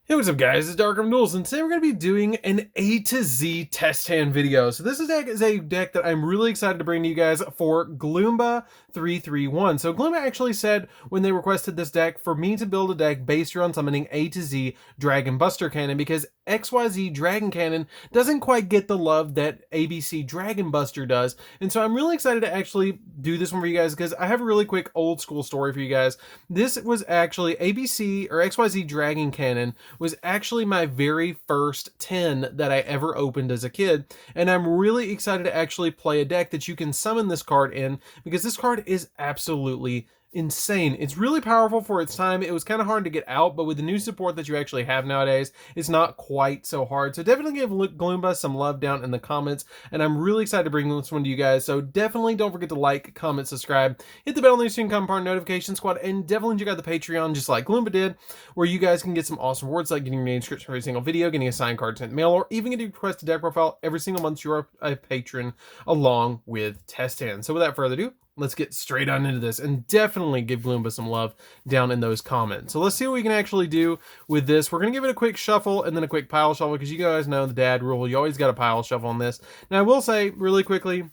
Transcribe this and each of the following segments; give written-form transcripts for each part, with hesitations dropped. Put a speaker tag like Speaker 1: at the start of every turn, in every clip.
Speaker 1: Hey, what's up guys, it's DarkArmedDuelist, and today we're going to be doing an A to Z test hand video. So this deck is a deck that I'm really excited to bring to you guys for Gloomba 331. So Gloomba actually said when they requested this deck for me to build a deck based around summoning A to Z Dragon Buster Cannon, because XYZ Dragon Cannon doesn't quite get the love that ABC Dragon Buster does. And so I'm really excited to actually do this one for you guys, because I have a really quick old school story for you guys. This was actually ABC or XYZ Dragon Cannon was actually my very first 10 that I ever opened as a kid, and I'm really excited to actually play a deck that you can summon this card in, because this card is absolutely insane. It's really powerful for its time. It was kind of hard to get out, but with the new support that you actually have nowadays, it's not quite so hard. So definitely give Gloomba some love down in the comments, and I'm really excited to bring this one to you guys. So definitely don't forget to like, comment, subscribe, hit the bell on the screen, come part notification squad, and definitely check out the Patreon just like Gloomba did, where you guys can get some awesome rewards like getting your name description for every single video, getting a signed card sent in the mail, or even getting a requested deck profile every single month you're a patron, along with test hands. So without further ado, let's get straight on into this, and definitely give Gloomba some love down in those comments. So let's see what we can actually do with this. We're going to give it a quick shuffle and then a quick pile shuffle, because you guys know the dad rule. You always got a pile shuffle on this. Now I will say really quickly,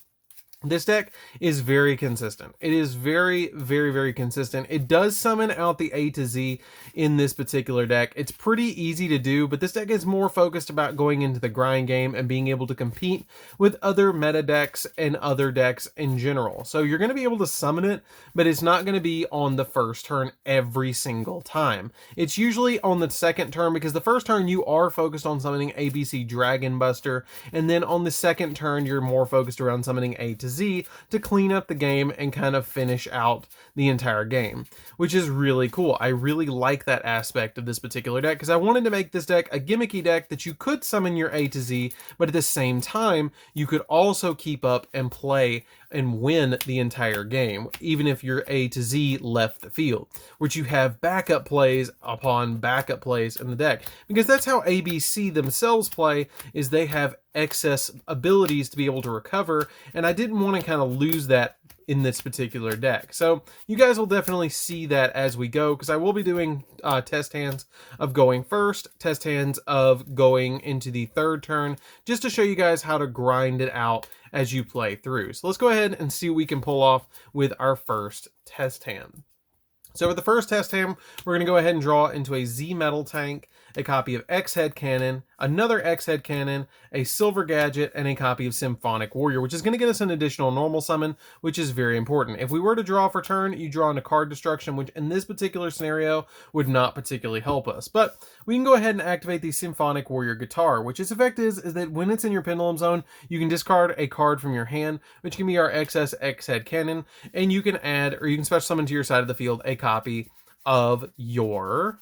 Speaker 1: this deck is very consistent. It is very, very, very consistent. It does summon out the A to Z in this particular deck. It's pretty easy to do, but this deck is more focused about going into the grind game and being able to compete with other meta decks and other decks in general. So you're going to be able to summon it, but it's not going to be on the first turn every single time. It's usually on the second turn, because the first turn you are focused on summoning ABC Dragon Buster, and then on the second turn you're more focused around summoning A to Z to clean up the game and kind of finish out the entire game, which is really cool. I really like that aspect of this particular deck, because I wanted to make this deck a gimmicky deck that you could summon your A to Z, but at the same time you could also keep up and play and win the entire game, even if your A to Z left the field, which you have backup plays upon backup plays in the deck, because that's how ABC themselves play, is they have excess abilities to be able to recover, and I didn't want to kind of lose that in this particular deck. So you guys will definitely see that as we go, because I will be doing test hands of going first, test hands of going into the third turn, just to show you guys how to grind it out as you play through. So let's go ahead and see what we can pull off with our first test hand. So with the first test hand, we're going to go ahead and draw into a Z Metal Tank, a copy of X-Head Cannon, another X-Head Cannon, a Silver Gadget, and a copy of Symphonic Warrior, which is going to get us an additional normal summon, which is very important. If we were to draw for turn, you draw into card destruction, which in this particular scenario would not particularly help us. But we can go ahead and activate the Symphonic Warrior Guitar, which its effect is that when it's in your Pendulum Zone, you can discard a card from your hand, which can be our XS X-Head Cannon, and you can add, or you can special summon to your side of the field a copy of your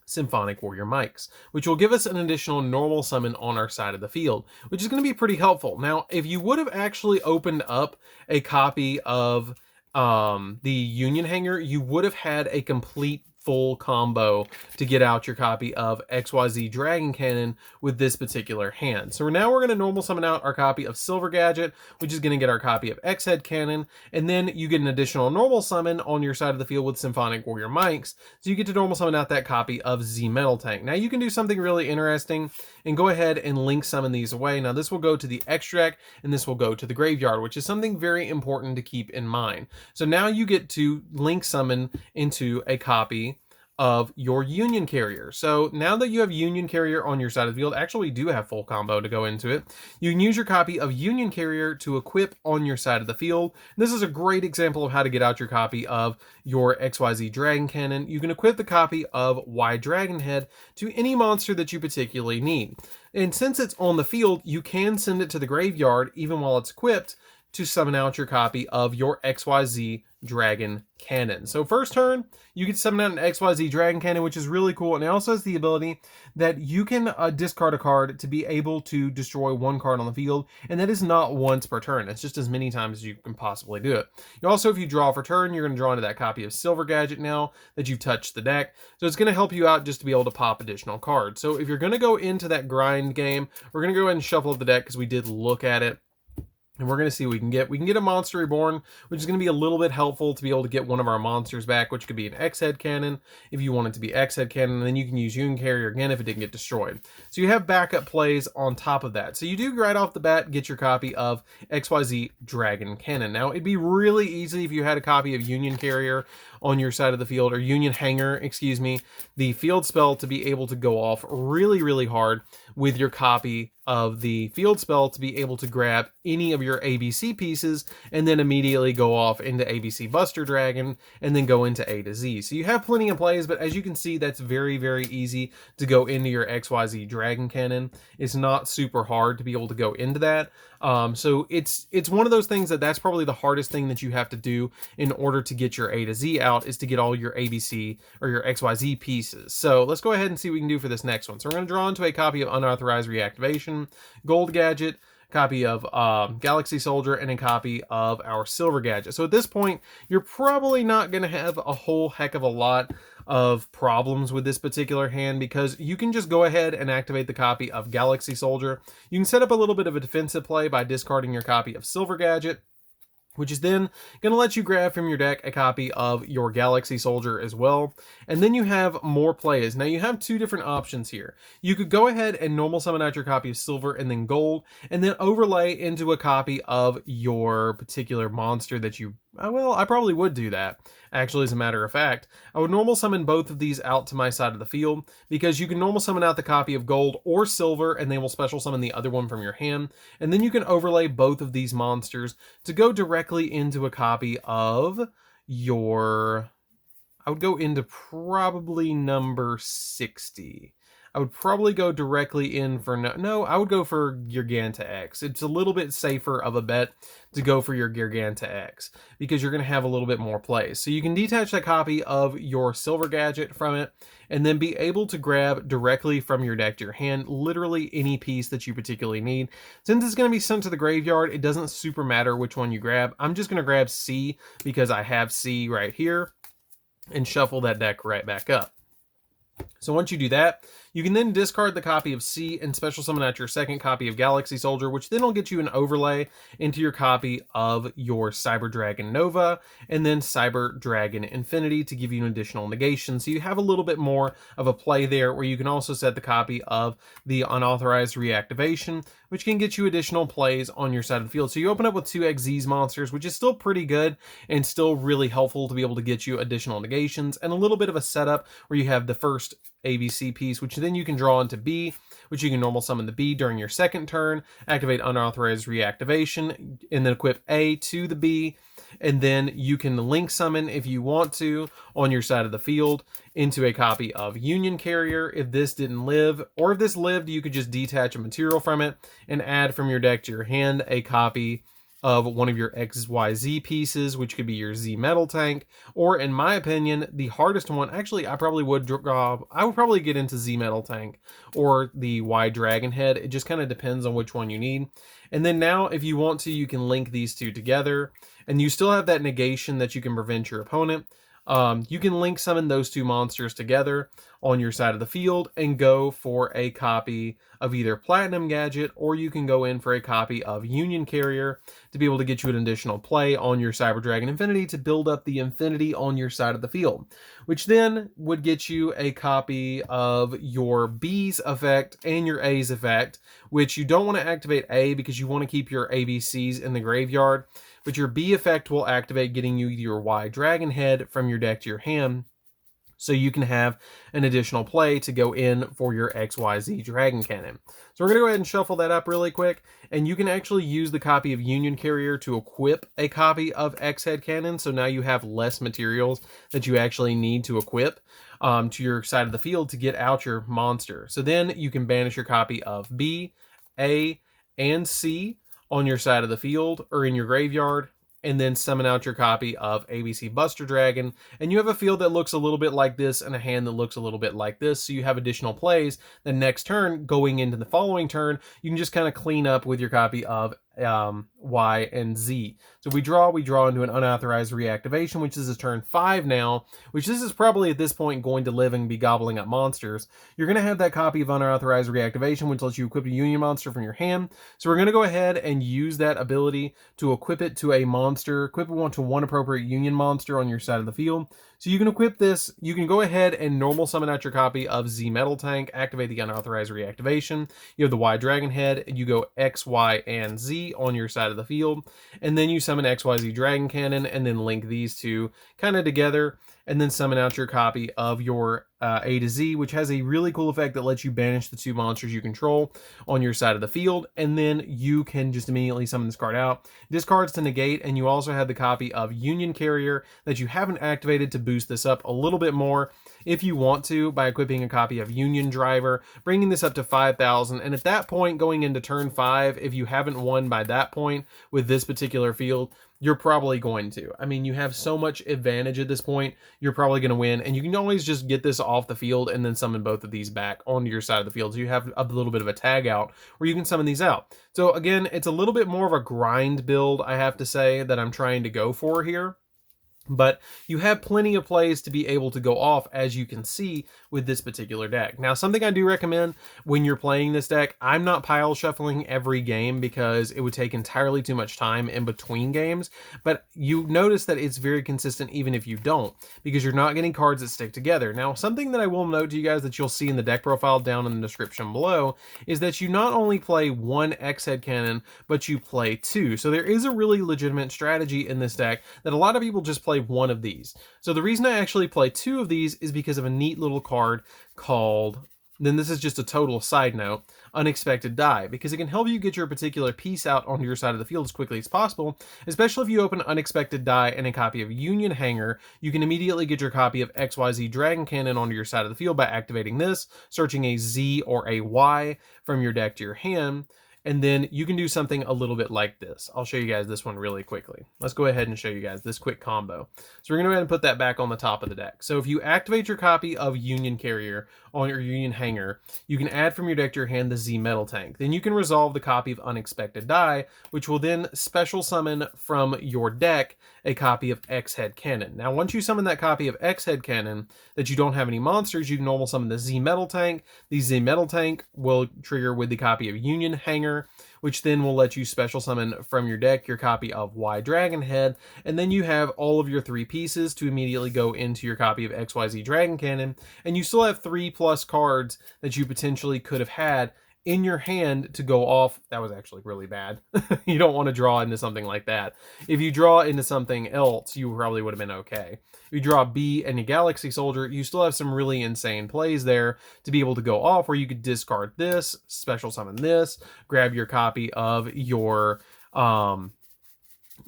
Speaker 1: Symphonic Warrior mics, which will give us an additional normal summon on our side of the field, which is going to be pretty helpful. Now, if you would have actually opened up a copy of the Union Hanger, you would have had a complete full combo to get out your copy of XYZ Dragon Cannon with this particular hand. So now we're going to normal summon out our copy of Silver Gadget, which is going to get our copy of X-Head Cannon, and then you get an additional normal summon on your side of the field with Symphonic Warrior mics, so you get to normal summon out that copy of Z Metal Tank. Now you can do something really interesting and go ahead and link summon these away. Now this will go to the extra deck, and this will go to the graveyard, which is something very important to keep in mind. So now you get to link summon into a copy of your Union Carrier. So now that you have Union Carrier on your side of the field, actually do have full combo to go into it, you can use your copy of Union Carrier to equip on your side of the field. This is a great example of how to get out your copy of your XYZ Dragon Cannon. You can equip the copy of Y Dragon Head to any monster that you particularly need. And since it's on the field, you can send it to the graveyard even while it's equipped to summon out your copy of your XYZ Dragon Cannon. So first turn, you can summon out an XYZ Dragon Cannon, which is really cool. And it also has the ability that you can discard a card to be able to destroy one card on the field. And that is not once per turn. It's just as many times as you can possibly do it. You also, if you draw for turn, you're going to draw into that copy of Silver Gadget now that you've touched the deck. So it's going to help you out just to be able to pop additional cards. So if you're going to go into that grind game, we're going to go ahead and shuffle up the deck, because we did look at it And we're going to see what we can get. We can get a Monster Reborn, which is going to be a little bit helpful to be able to get one of our monsters back, which could be an X-Head Cannon if you want it to be X-Head Cannon, and then you can use Yun Carrier again if it didn't get destroyed. So you have backup plays on top of that. So you do right off the bat get your copy of XYZ Dragon Cannon. Now, it'd be really easy if you had a copy of Union Carrier on your side of the field, or Union Hanger, excuse me, the field spell to be able to go off really, really hard with your copy of the field spell to be able to grab any of your ABC pieces and then immediately go off into ABC Buster Dragon and then go into A to Z. So you have plenty of plays, but as you can see, that's very, very easy to go into your XYZ Dragon Cannon. It's not super hard to be able to go into that. So it's one of those things that's probably the hardest thing that you have to do in order to get your A to Z out, is to get all your ABC or your XYZ pieces. So let's go ahead and see what we can do for this next one. So we're going to draw into a copy of Unauthorized Reactivation, Gold Gadget, copy of Galaxy Soldier, and a copy of our Silver Gadget. So at this point, you're probably not going to have a whole heck of a lot of problems with this particular hand, because you can just go ahead and activate the copy of Galaxy Soldier. You can set up a little bit of a defensive play by discarding your copy of Silver Gadget, which is then going to let you grab from your deck a copy of your Galaxy Soldier as well. And then you have more plays. Now you have two different options here. You could go ahead and normal summon out your copy of Silver and then Gold, and then overlay into a copy of your particular monster that you... Well, I probably would do that, actually, as a matter of fact. I would normal summon both of these out to my side of the field, because you can normal summon out the copy of Gold or Silver, and they will special summon the other one from your hand. And then you can overlay both of these monsters to go directly into a copy of your... I would go into probably number 60. I would probably go directly in for... No, I would go for Giganta X. It's a little bit safer of a bet to go for your Giganta X, because you're going to have a little bit more plays. So you can detach that copy of your Silver Gadget from it, and then be able to grab directly from your deck to your hand literally any piece that you particularly need. Since it's going to be sent to the graveyard, it doesn't super matter which one you grab. I'm just going to grab C because I have C right here, and shuffle that deck right back up. So once you do that, you can then discard the copy of C and special summon out your second copy of Galaxy Soldier, which then will get you an overlay into your copy of your Cyber Dragon Nova and then Cyber Dragon Infinity to give you an additional negation. So you have a little bit more of a play there, where you can also set the copy of the Unauthorized Reactivation, which can get you additional plays on your side of the field. So you open up with 2 XZ's monsters, which is still pretty good and still really helpful to be able to get you additional negations, and a little bit of a setup where you have the first ABC piece, which then you can draw into B, which you can normal summon the B during your second turn, activate Unauthorized Reactivation, and then equip A to the B, and then you can link summon if you want to on your side of the field into a copy of Union Carrier if this didn't live, or if this lived, you could just detach a material from it and add from your deck to your hand a copy of one of your XYZ pieces, which could be your Z Metal Tank, or in my opinion, the hardest one, actually, I would probably get into Z Metal Tank or the Y Dragon Head. It just kind of depends on which one you need. And then now, if you want to, you can link these two together, and you still have that negation that you can prevent your opponent. You can link summon those two monsters together on your side of the field and go for a copy of either Platinum Gadget, or you can go in for a copy of Union Carrier to be able to get you an additional play on your Cyber Dragon Infinity to build up the Infinity on your side of the field, which then would get you a copy of your B's effect and your A's effect, which you don't want to activate A because you want to keep your ABCs in the graveyard, but your B effect will activate, getting you your Y Dragon Head from your deck to your hand, so you can have an additional play to go in for your XYZ Dragon Cannon. So we're going to go ahead and shuffle that up really quick, and you can actually use the copy of Union Carrier to equip a copy of X-Head Cannon, so now you have less materials that you actually need to equip to your side of the field to get out your monster. So then you can banish your copy of B, A, and C on your side of the field or in your graveyard, and then summon out your copy of ABC Buster Dragon, and you have a field that looks a little bit like this and a hand that looks a little bit like this, so you have additional plays. The next turn, going into the following turn, you can just kind of clean up with your copy of Y, and Z. So we draw into an unauthorized reactivation, which is a turn 5 now, which this is probably at this point going to live and be gobbling up monsters. You're going to have that copy of unauthorized reactivation, which lets you equip a union monster from your hand. So we're going to go ahead and use that ability to equip it to a monster, equip it to one appropriate union monster on your side of the field. So you can equip this, you can go ahead and normal summon out your copy of Z Metal Tank, activate the unauthorized reactivation. You have the Y Dragon Head, and you go X, Y, and Z on your side of the field. And then you summon XYZ Dragon Cannon, and then link these two kind of together, and then summon out your copy of your A to Z, which has a really cool effect that lets you banish the two monsters you control on your side of the field, and then you can just immediately summon this card out. Discards to negate, and you also have the copy of Union Carrier that you haven't activated to boost this up a little bit more if you want to by equipping a copy of Union Driver, bringing this up to 5,000, and at that point, going into turn 5, if you haven't won by that point with this particular field, you're probably going to. I mean, you have so much advantage at this point, you're probably going to win, and you can always just get this off the field and then summon both of these back onto your side of the field. So you have a little bit of a tag out where you can summon these out. So again, it's a little bit more of a grind build, I have to say, that I'm trying to go for here. But you have plenty of plays to be able to go off, as you can see with this particular deck. Now, something I do recommend when you're playing this deck, I'm not pile shuffling every game because it would take entirely too much time in between games, but you notice that it's very consistent even if you don't, because you're not getting cards that stick together. Now, something that I will note to you guys that you'll see in the deck profile down in the description below is that you not only play one X-Head Cannon, but you play two. So there is a really legitimate strategy in this deck that a lot of people just play one of these. So the reason I actually play two of these is because of a neat little card called, then this is just a total side note, Unexpected Die, because it can help you get your particular piece out onto your side of the field as quickly as possible, especially if you open Unexpected Die and a copy of Union Hanger. You can immediately get your copy of XYZ Dragon Cannon onto your side of the field by activating this, searching a Z or a Y from your deck to your hand, and then you can do something a little bit like this. I'll show you guys this one really quickly. Let's go ahead and show you guys this quick combo. So we're going to go ahead and put that back on the top of the deck. So if you activate your copy of Union Carrier on your Union Hanger, you can add from your deck to your hand the Z Metal Tank. Then you can resolve the copy of Unexpected Die, which will then special summon from your deck a copy of X-Head Cannon. Now, once you summon that copy of X-Head Cannon that you don't have any monsters, you can normal summon the Z Metal Tank. The Z Metal Tank will trigger with the copy of Union Hanger, which then will let you special summon from your deck your copy of Y Dragon Head, and then you have all of your 3 pieces to immediately go into your copy of XYZ Dragon Cannon, and you still have 3+ cards that you potentially could have had in your hand to go off. That was actually really bad. You don't want to draw into something like that. If you draw into something else, you probably would have been okay. If you draw B and a Galaxy Soldier, you still have some really insane plays there to be able to go off, where you could discard this, special summon this, grab your copy of your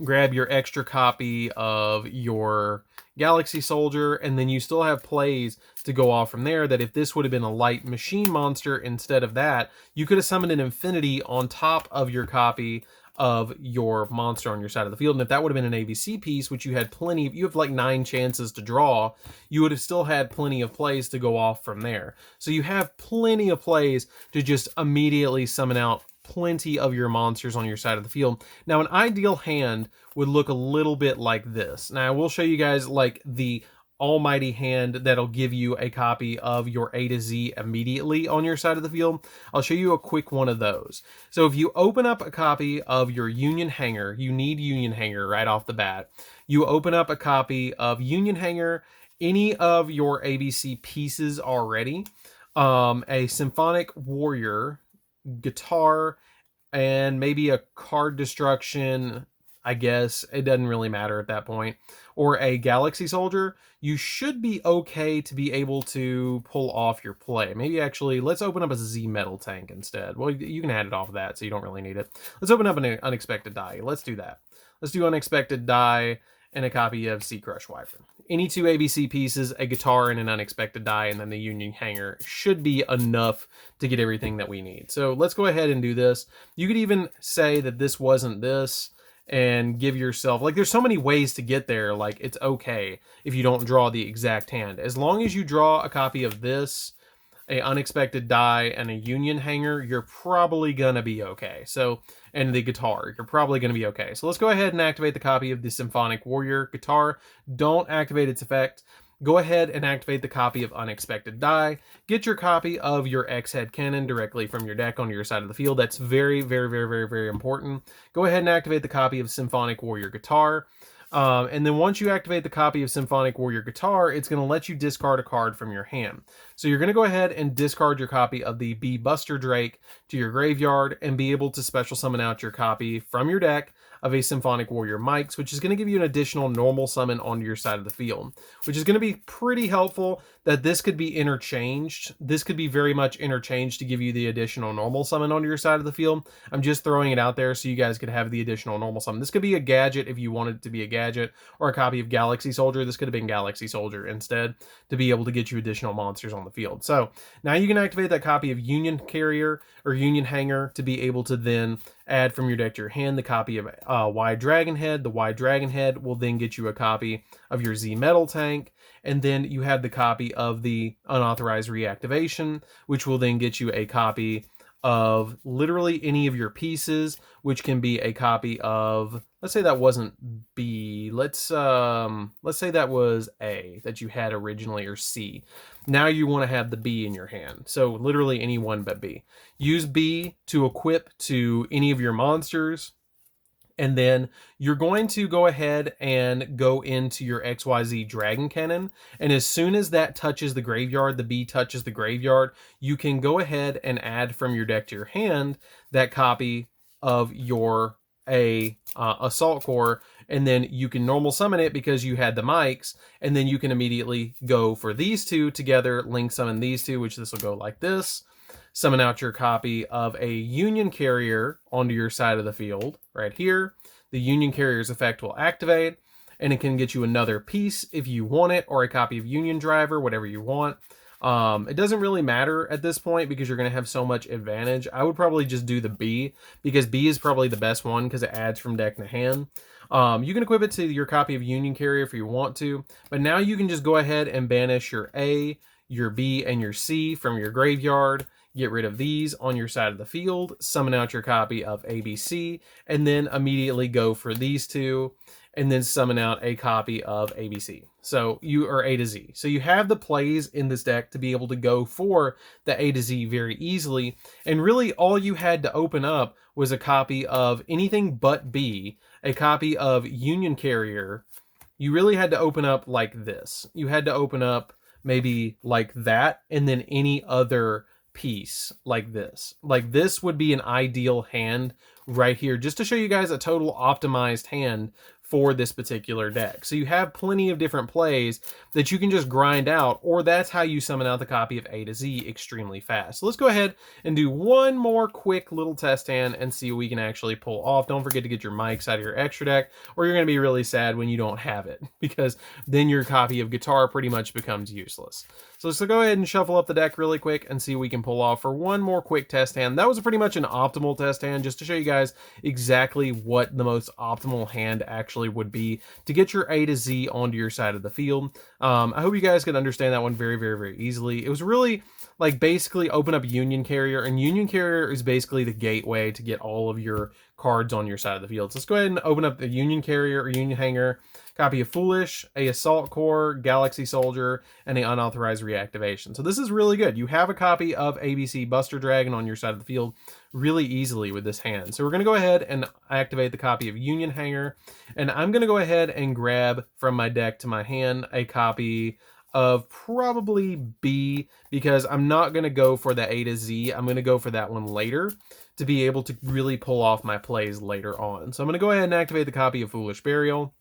Speaker 1: grab your extra copy of your Galaxy Soldier, and then you still have plays to go off from there that if this would have been a light machine monster instead of that, you could have summoned an Infinity on top of your copy of your monster on your side of the field. And if that would have been an ABC piece, which you had plenty of, you have like 9 chances to draw, you would have still had plenty of plays to go off from there. So you have plenty of plays to just immediately summon out plenty of your monsters on your side of the field. Now, an ideal hand would look a little bit like this. Now, I will show you guys like the almighty hand that'll give you a copy of your A to Z immediately on your side of the field. I'll show you a quick one of those. So if you open up a copy of your Union Hanger, you need Union Hanger right off the bat. You open up a copy of Union Hanger, any of your ABC pieces already, a Symphonic Warrior, guitar, and maybe a card destruction, I guess. It doesn't really matter at that point. Or a Galaxy Soldier, you should be okay to be able to pull off your play. Maybe actually, let's open up a Z Metal Tank instead. Well, you can add it off of that, so you don't really need it. Let's open up an Unexpected Die. Let's do that. Let's do Unexpected Die and a copy of Sea Crush Wyvern. Any 2 ABC pieces, a guitar, and an Unexpected Die, and then the Union Hanger should be enough to get everything that we need. So let's go ahead and do this. You could even say that this wasn't this, and give yourself, like, there's so many ways to get there. Like, it's okay if you don't draw the exact hand. As long as you draw a copy of this, a Unexpected Die, and a Union Hanger, you're probably gonna be okay. So, and the guitar, you're probably gonna be okay. So let's go ahead and activate the copy of the Symphonic Warrior guitar. Don't activate its effect. Go ahead and activate the copy of Unexpected Die. Get your copy of your X-Head Cannon directly from your deck onto your side of the field. That's very, very, very, very, very important. Go ahead and activate the copy of Symphonic Warrior Guitar. And then once you activate the copy of Symphonic Warrior Guitar, it's going to let you discard a card from your hand. So you're going to go ahead and discard your copy of the Bee Buster Drake to your graveyard and be able to special summon out your copy from your deck of a Symphonic Warrior Mike's, which is going to give you an additional normal summon onto your side of the field, which is going to be pretty helpful that this could be interchanged. This could be very much interchanged to give you the additional normal summon onto your side of the field. I'm just throwing it out there so you guys could have the additional normal summon. This could be a gadget if you wanted it to be a gadget, or a copy of Galaxy Soldier. This could have been Galaxy Soldier instead to be able to get you additional monsters on the field. So now you can activate that copy of Union Carrier or Union Hanger to be able to then add from your deck to your hand the copy of Wide Dragon Head. The Wide Dragon Head will then get you a copy of your Z Metal Tank, and then you have the copy of the Unauthorized Reactivation, which will then get you a copy of literally any of your pieces, which can be a copy of, let's say that wasn't B, let's say that was A that you had originally, or C. Now you want to have the B in your hand, so literally any one but B. Use B to equip to any of your monsters, and then you're going to go ahead and go into your XYZ Dragon Cannon, and as soon as that touches the graveyard, the B touches the graveyard, you can go ahead and add from your deck to your hand that copy of your Assault Core, and then you can normal summon it because you had the mics, and then you can immediately go for these two together, link summon these two, which this will go like this. Summon out your copy of a Union Carrier onto your side of the field right here. The Union Carrier's effect will activate, and it can get you another piece if you want it, or a copy of Union Driver, whatever you want. It doesn't really matter at this point because you're going to have so much advantage. I would probably just do the B, because B is probably the best one because it adds from deck to hand. You can equip it to your copy of Union Carrier if you want to, but now you can just go ahead and banish your A, your B, and your C from your graveyard. Get rid of these on your side of the field, summon out your copy of ABC, and then immediately go for these two, and then summon out a copy of ABC. So you are A to Z. So you have the plays in this deck to be able to go for the A to Z very easily, and really all you had to open up was a copy of anything but B, a copy of Union Carrier. You really had to open up like this. You had to open up maybe like that, and then any other piece like this. Like this would be an ideal hand right here, just to show you guys a total optimized hand for this particular deck. So you have plenty of different plays that you can just grind out, or that's how you summon out the copy of A to Z extremely fast. So let's go ahead and do one more quick little test hand and see what we can actually pull off. Don't forget to get your mics out of your extra deck, or you're going to be really sad when you don't have it, because then your copy of guitar pretty much becomes useless. So let's go ahead and shuffle up the deck really quick and see what we can pull off for one more quick test hand. That was pretty much an optimal test hand, just to show you guys exactly what the most optimal hand actually would be to get your A to Z onto your side of the field. I hope you guys could understand that one very, very, very easily. It was really like basically open up Union Carrier, and Union Carrier is basically the gateway to get all of your cards on your side of the field. So let's go ahead and open up the Union Carrier or Union Hanger, copy of Foolish, a Assault Core, Galaxy Soldier, and a Unauthorized Reactivation. So this is really good. You have a copy of ABC Buster Dragon on your side of the field really easily with this hand. So we're going to go ahead and activate the copy of Union Hanger, and I'm going to go ahead and grab from my deck to my hand a copy of probably B, because I'm not going to go for the A to Z. I'm going to go for that one later to be able to really pull off my plays later on. So I'm going to go ahead and activate the copy of Foolish Burial.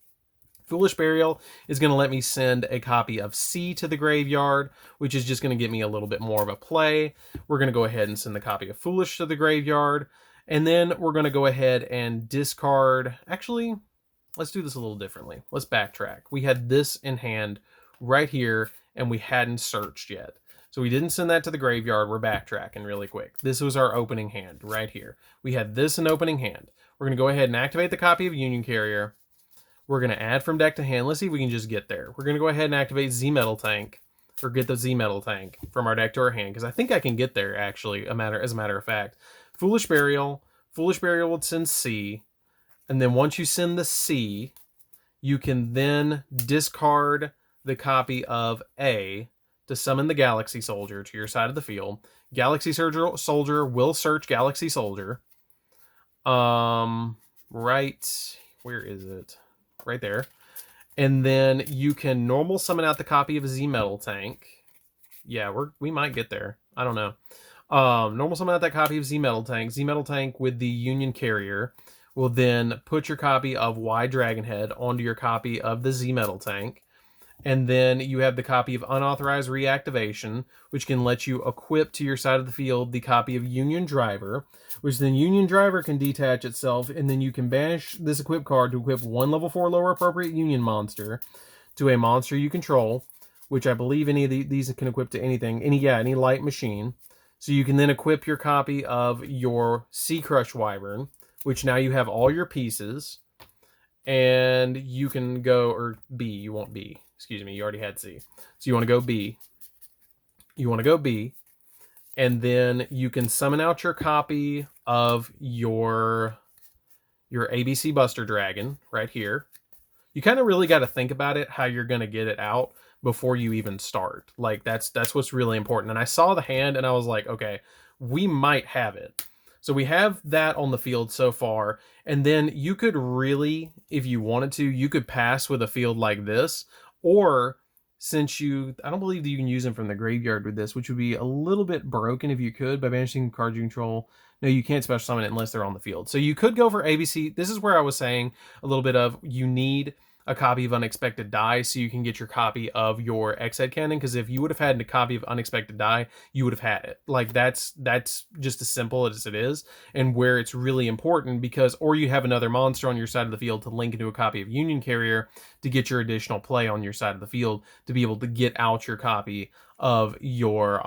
Speaker 1: Foolish Burial is going to let me send a copy of C to the graveyard, which is just going to get me a little bit more of a play. We're going to go ahead and send the copy of Foolish to the graveyard, and then we're going to go ahead and discard. Actually, let's do this a little differently. Let's backtrack. We had this in hand right here, and we hadn't searched yet. So we didn't send that to the graveyard. We're backtracking really quick. This was our opening hand right here. We had this in opening hand. We're going to go ahead and activate the copy of Union Carrier. We're going to add from deck to hand. Let's see if we can just get there. We're going to go ahead and activate Z Metal Tank. or get the Z Metal Tank from our deck to our hand, because I think I can get there, actually, as a matter of fact. Foolish Burial would send C, and then once you send the C, you can then discard the copy of A to summon the Galaxy Soldier to your side of the field. Galaxy Soldier will search Galaxy Soldier. Right, where is it? Right there. And then you can normal summon out the copy of a Z Metal Tank. Yeah, we might get there. I don't know. Normal summon out that copy of Z Metal Tank. Z Metal Tank with the Union Carrier will then put your copy of Y Dragonhead onto your copy of the Z Metal Tank. And then you have the copy of Unauthorized Reactivation, which can let you equip to your side of the field the copy of Union Driver, which then Union Driver can detach itself, and then you can banish this equip card to equip one level 4 lower appropriate Union monster to a monster you control, which I believe any of these can equip to anything, any light machine. So you can then equip your copy of your Sea Crush Wyvern, which now you have all your pieces, and you can go, or B, you want B. Excuse me, you already had C. So you want to go B. And then you can summon out your copy of your ABC Buster Dragon right here. You kind of really got to think about it, how you're going to get it out before you even start. Like, that's what's really important. And I saw the hand and I was like, okay, we might have it. So we have that on the field so far. And then you could really, if you wanted to, you could pass with a field like this. Or since I don't believe that you can use them from the graveyard with this, which would be a little bit broken if you could by banishing cards you control. No, you can't special summon it unless they're on the field. So you could go for ABC. This is where I was saying a little bit of you need a copy of Unexpected Die so you can get your copy of your X-Head Cannon, because if you would have had a copy of Unexpected Die, you would have had it. Like, that's just as simple as it is, and where it's really important, because or you have another monster on your side of the field to link into a copy of Union Carrier to get your additional play on your side of the field to be able to get out your copy of your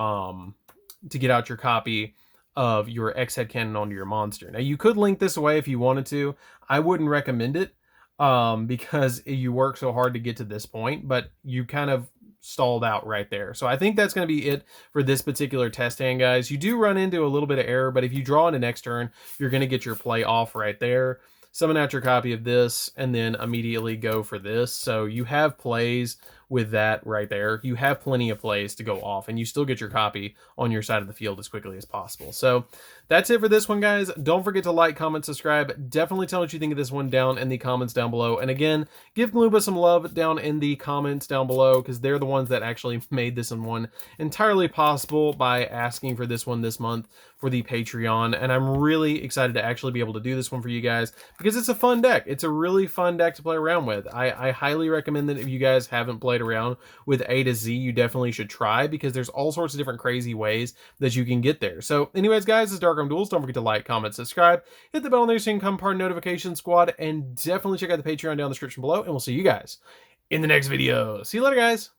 Speaker 1: X-Head Cannon onto your monster. Now you could link this away if you wanted to. I wouldn't recommend it. Because you work so hard to get to this point, but you kind of stalled out right there. So I think that's going to be it for this particular test hand, guys. You do run into a little bit of error, but if you draw into next turn, you're going to get your play off right there. Summon out your copy of this, and then immediately go for this. So you have plays with that right there. You have plenty of plays to go off, and you still get your copy on your side of the field as quickly as possible. So that's it for this one, guys. Don't forget to like, comment, subscribe. Definitely tell what you think of this one down in the comments down below. And again, give Glumba some love down in the comments down below, because they're the ones that actually made this one entirely possible by asking for this one this month for the Patreon. And I'm really excited to actually be able to do this one for you guys, because it's a fun deck. It's a really fun deck to play around with. I highly recommend that if you guys haven't played around with A to Z, you definitely should try, because there's all sorts of different crazy ways that you can get there. So anyways, guys, this is DarkArmedDuelist. Don't forget to like, comment, subscribe, hit the bell there so you can become part of the notification squad, and definitely check out the Patreon down in the description below, and we'll see you guys in the next video. See you later, guys.